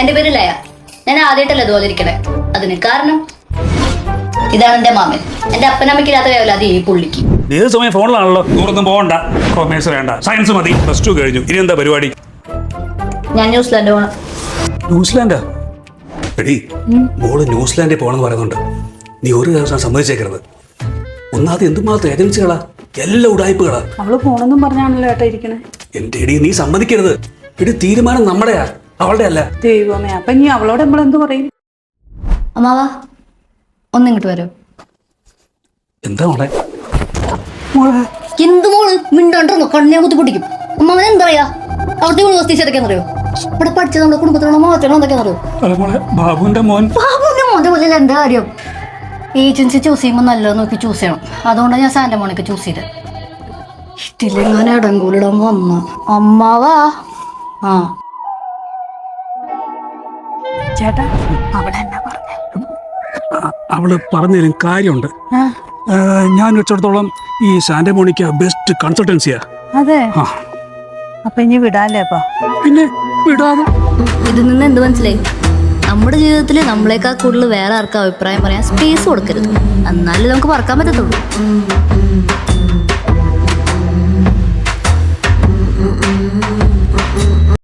എന്റെ പേര് ലയ. ഞാൻ ആദ്യമായിട്ടല്ല ഇതുപോലെ ഇരിക്കണേ. അതിന് കാരണം ഇതാണ് എന്റെ മാമൻ. എന്റെ അപ്പനമ്മയ്ക്കില്ലാത്ത വേവല അത് ഈ പുള്ളിക്ക്. ഏത് സമയം ഫോണിലാണല്ലോ. ദൂരത്തും പോകണ്ട, കൊമേഴ്സ് വേണ്ട, സയൻസ് മതി, +2 കഴിഞ്ഞു. ഇനി എന്താ പരിപാടി? ഞാൻ ന്യൂസിലാൻഡ് പോകണം. ന്യൂസിലാൻഡാ? എടി, മോള് ന്യൂസിലാൻഡിൽ പോകണമെന്ന് പറയുന്നുണ്ട്. നീ ഒരു ദിവസം സമ്മതിച്ചേക്കരുത്. ഒന്നാമത് എന്തുമാത്രം ഏജൻസികളാ, എല്ലാം ഉടായ്പകളാ. അവള് പോണെന്നും പറഞ്ഞാണല്ലോ ഏട്ടാ ഇരിക്കണേ. എന്റെ എടി, നീ സമ്മതിക്കരുത്. എടി, തീരുമാനം നമ്മുടെയാ, അവളുടെ അല്ല. ദൈവമേ, അപ്പൊ ഇനി അവളോട് നമ്മൾ എന്ത് പറയും? അമ്മാവാ, ഒന്നിങ്ങോട്ട് വരോ? എന്താ മോളെ? എന്ത് മോള് മിണ്ടാണ്ടിരുന്നു, കണ്ണിനെ കുത്തി പൊട്ടിക്കും. അമ്മാവൻ എന്താ പറയാ? അവിടുത്തെ യൂണിവേഴ്സിറ്റി ഏതൊക്കെയാണെന്നറിയോ? ഇവിടെ പഠിച്ചത് നമ്മുടെ കുടുംബത്തിലുള്ള മാറ്റങ്ങൾ എന്തൊക്കെയാണെന്നറിയോ? ബാബുവിന്റെ മോൻ. ബാബുവിന്റെ മോന്റെ പോലെ എന്താ കാര്യം? ഏജൻസി ചൂസ് ചെയ്യുമ്പോൾ നല്ലത് നോക്കി ചൂസ് ചെയ്യണം. അതുകൊണ്ടാണ് ഞാൻ സാന്റ മോണിക്ക് ചൂസ് ചെയ്തത്. ഇതിലെങ്ങനെ ഇടങ്കൂലിടാൻ വന്ന അമ്മാവാ. ആ ചേട്ടാ, അവിടെ എന്നാ പറഞ്ഞേ? അവള് പറഞ്ഞതിലും കാര്യമുണ്ട്. ഞാൻ വെച്ചിടത്തോളം ഈ സാന്റമോണിക്ക ബെസ്റ്റ് കൺസൾട്ടൻസിയാ. അതെ, അപ്പൊ ഇനി വിടാല്ലേ? അപ്പൊ പിന്നെ വിടാതെ. ഇതിൽ നിന്ന് എന്ത് മനസ്സിലായി? നമ്മുടെ ജീവിതത്തിൽ നമ്മളെക്കാൾ കൂടുതൽ വേറെ ആർക്കും അഭിപ്രായം പറയാൻ സ്പേസ് കൊടുക്കരുത്. എന്നാലേ നമുക്ക് പറക്കാൻ പറ്റത്തുള്ളൂ.